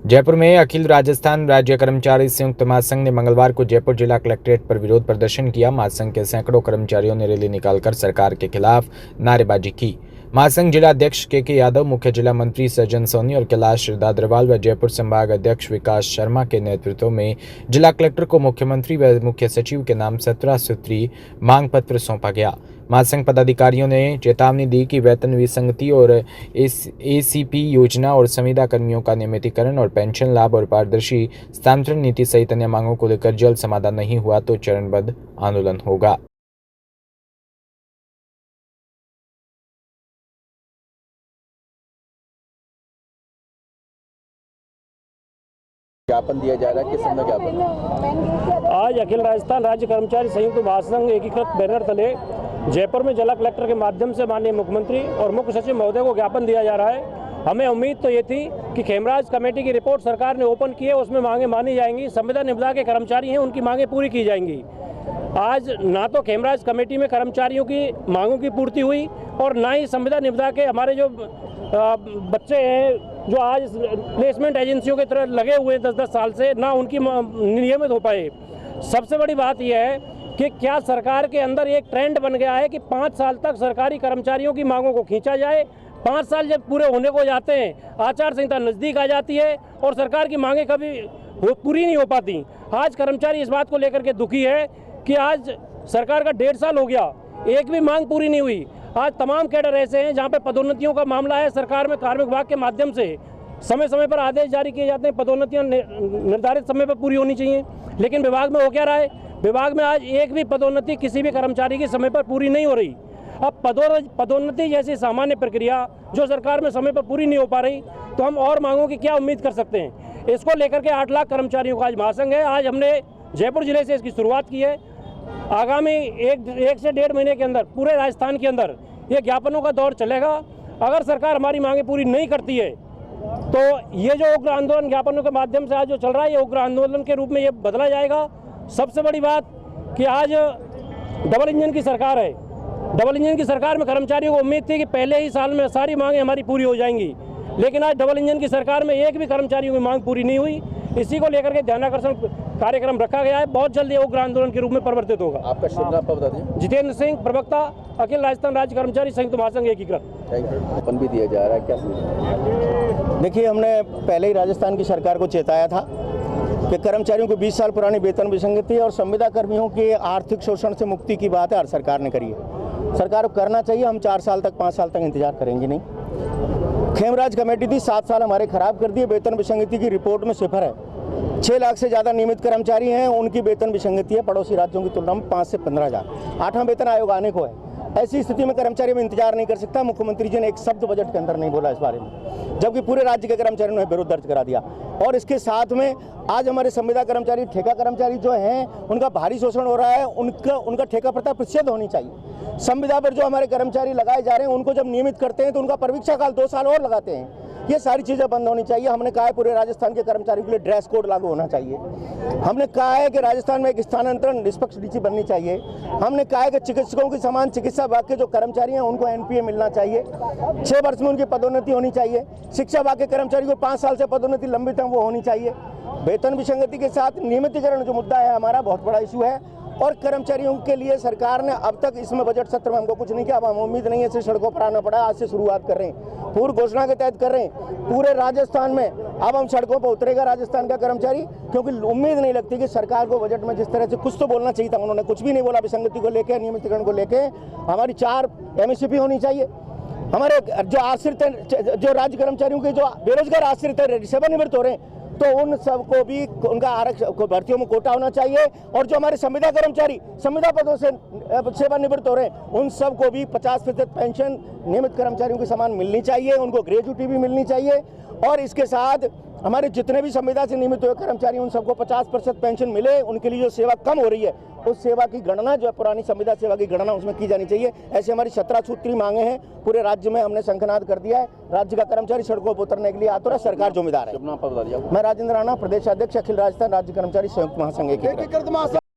जयपुर में अखिल राजस्थान राज्य कर्मचारी संयुक्त महासंघ ने मंगलवार को जयपुर जिला कलेक्ट्रेट पर विरोध प्रदर्शन किया। महासंघ के सैकड़ों कर्मचारियों ने रैली निकालकर सरकार के खिलाफ नारेबाजी की। महासंघ जिला अध्यक्ष के यादव, मुख्य जिला मंत्री सज्जन सोनी और कैलाश अग्रवाल व जयपुर संभाग अध्यक्ष विकास शर्मा के नेतृत्व में जिला कलेक्टर को मुख्यमंत्री व मुख्य सचिव के नाम 17 सूत्री मांग पत्र सौंपा गया। महासंघ पदाधिकारियों ने चेतावनी दी कि वेतन विसंगति और एसीपी योजना और संविदा कर्मियों का नियमितीकरण और पेंशन लाभ और पारदर्शी स्थानांतरण नीति सहित अन्य मांगों को लेकर जल्द समाधान नहीं हुआ तो चरणबद्ध आंदोलन होगा। ज्ञापन दिया जा रहा है, किस समय ज्ञापन? आज अखिल राजस्थान राज्य कर्मचारी संयुक्त महासंघ एकीकृत बैनर तले जयपुर में जिला कलेक्टर के माध्यम से माननीय मुख्यमंत्री और मुख्य सचिव महोदय को ज्ञापन दिया जा रहा है। हमें उम्मीद तो ये थी कि खेमराज कमेटी की रिपोर्ट सरकार ने ओपन की है, उसमें मांगे मानी जाएंगी, संविदा निविदा के कर्मचारी हैं उनकी मांगे पूरी की जाएंगी। आज ना तो खेमराज कमेटी में कर्मचारियों की मांगों की पूर्ति हुई और ना ही संविदा निविदा के हमारे जो बच्चे हैं जो आज प्लेसमेंट एजेंसियों की तरह लगे हुए 10-10 साल से, ना उनकी नियमित हो पाए। सबसे बड़ी बात यह है कि क्या सरकार के अंदर एक ट्रेंड बन गया है कि 5 साल तक सरकारी कर्मचारियों की मांगों को खींचा जाए। 5 साल जब पूरे होने को जाते हैं, आचार संहिता नज़दीक आ जाती है और सरकार की मांगें कभी पूरी नहीं हो पाती। आज कर्मचारी इस बात को लेकर के दुखी है कि आज सरकार का 1.5 साल हो गया, एक भी मांग पूरी नहीं हुई। आज तमाम कैडर ऐसे हैं जहां पे पदोन्नतियों का मामला है, सरकार में कार्मिक विभाग के माध्यम से समय समय पर आदेश जारी किए जाते हैं, पदोन्नतियां निर्धारित समय पर पूरी होनी चाहिए, लेकिन विभाग में हो क्या रहा है? विभाग में आज एक भी पदोन्नति किसी भी कर्मचारी की समय पर पूरी नहीं हो रही। अब पदोन्नति जैसी सामान्य प्रक्रिया जो सरकार में समय पर पूरी नहीं हो पा रही, तो हम और मांगों की क्या उम्मीद कर सकते हैं? इसको लेकर के 8 लाख कर्मचारियों का आज महासंघ है। आज हमने जयपुर जिले से इसकी शुरुआत की है। आगामी एक से 1.5 महीने के अंदर पूरे राजस्थान के अंदर ये ज्ञापनों का दौर चलेगा। अगर सरकार हमारी मांगें पूरी नहीं करती है तो ये जो उग्र आंदोलन ज्ञापनों के माध्यम से आज जो चल रहा है, ये उग्र आंदोलन के रूप में ये बदला जाएगा। सबसे बड़ी बात कि आज डबल इंजन की सरकार है। डबल इंजन की सरकार में कर्मचारियों को उम्मीद थी कि पहले ही साल में सारी मांगें हमारी पूरी हो जाएंगी, लेकिन आज डबल इंजन की सरकार में एक भी कर्मचारियों की मांग पूरी नहीं हुई। इसी को लेकर के ध्यानाकर्षण कार्यक्रम रखा गया है। बहुत जल्द ये उग्र आंदोलन के रूप में परिवर्तित होगा। आपका शुभ नाम बता दीजिए। जितेंद्र सिंह, प्रवक्ता, अखिल राजस्थान राज्य कर्मचारी संयुक्त महासंघ एकीकृत। ज्ञापन भी दिया जा रहा है, क्या सूचना? देखिए, हमने पहले ही राजस्थान की सरकार को चेताया था कि कर्मचारियों को 20 साल पुरानी वेतन विसंगति और संविदा कर्मियों के आर्थिक शोषण से मुक्ति की बात है, हर सरकार ने करी है। सरकार को करना चाहिए। हम 4 साल तक 5 साल तक इंतजार करेंगे नहीं। खेमराज कमेटी थी, 7 साल हमारे खराब कर दिए। वेतन विसंगति की रिपोर्ट में सिफर है। 6 लाख से ज़्यादा नियमित कर्मचारी हैं, उनकी वेतन विसंगति है पड़ोसी राज्यों की तुलना में 5 से 15 हज़ार। 8वां वेतन आयोग आने को है। ऐसी स्थिति में कर्मचारी में इंतजार नहीं कर सकता। मुख्यमंत्री जी ने एक शब्द बजट के अंदर नहीं बोला इस बारे में, जबकि पूरे राज्य के कर्मचारियों ने विरोध दर्ज करा दिया। और इसके साथ में आज हमारे संविदा कर्मचारी, ठेका कर्मचारी जो हैं, उनका भारी शोषण हो रहा है। उनका ठेका प्रथा प्रतिषेध होनी चाहिए। संविदा पर जो हमारे कर्मचारी लगाए जा रहे हैं, उनको जब नियमित करते हैं तो उनका परीक्षा काल 2 साल और लगाते हैं। ये सारी चीज़ें बंद होनी चाहिए। हमने कहा है पूरे राजस्थान के कर्मचारियों के लिए ड्रेस कोड लागू होना चाहिए। हमने कहा है कि राजस्थान में एक स्थानांतरण निष्पक्ष नीति बननी चाहिए। हमने कहा है कि चिकित्सकों की समान चिकित्सा विभाग के जो कर्मचारी हैं उनको एनपीए मिलना चाहिए। 6 वर्ष में उनकी पदोन्नति होनी चाहिए। शिक्षा विभाग के कर्मचारी को 5 साल से पदोन्नति लंबित है, वो होनी चाहिए। वेतन विसंगति के साथ नियमितीकरण जो मुद्दा है हमारा, बहुत बड़ा इशू है। और कर्मचारियों के लिए सरकार ने अब तक इसमें बजट सत्र में हमको कुछ नहीं किया। अब हम उम्मीद नहीं है इससे सड़कों पर आना पड़ा। आज से शुरुआत कर रहे हैं, पूर्व घोषणा के तहत कर रहे हैं। पूरे राजस्थान में अब हम सड़कों पर उतरेगा राजस्थान का कर्मचारी, क्योंकि उम्मीद नहीं लगती कि सरकार को बजट में जिस तरह से कुछ तो बोलना चाहिए था, उन्होंने कुछ भी नहीं बोला। विसंगति को लेकर, नियमितीकरण को लेकर हमारी 4 एमएसपी होनी चाहिए। हमारे जो आश्रित, जो राज्य कर्मचारियों के जो बेरोजगार आश्रित है, सेवानिवृत्त हो रहे हैं, तो उन सबको भी उनका आरक्षण भर्तियों में कोटा होना चाहिए। और जो हमारे संविदा कर्मचारी संविदा पदों से सेवानिवृत्त हो रहे हैं, उन सबको भी 50% पेंशन नियमित कर्मचारियों की समान मिलनी चाहिए। उनको ग्रेजुटी भी मिलनी चाहिए। और इसके साथ हमारे जितने भी संविदा से नियमित हुए कर्मचारी, उन सबको 50% पेंशन मिले। उनके लिए जो सेवा कम हो रही है, उस सेवा की गणना, जो पुरानी संविदा सेवा की गणना, उसमें की जानी चाहिए। ऐसे हमारी 17 सूत्री मांगे हैं। पूरे राज्य में हमने शंखनाद कर दिया है। राज्य का कर्मचारी सड़कों पर उतरने के लिए आतुर है। सरकार जिम्मेदार है। शुभ नाम बता दीजिए। मैं राजेंद्र राणा, प्रदेश अध्यक्ष, अखिल राजस्थान राज्य कर्मचारी संयुक्त महासंघ एकीकृत।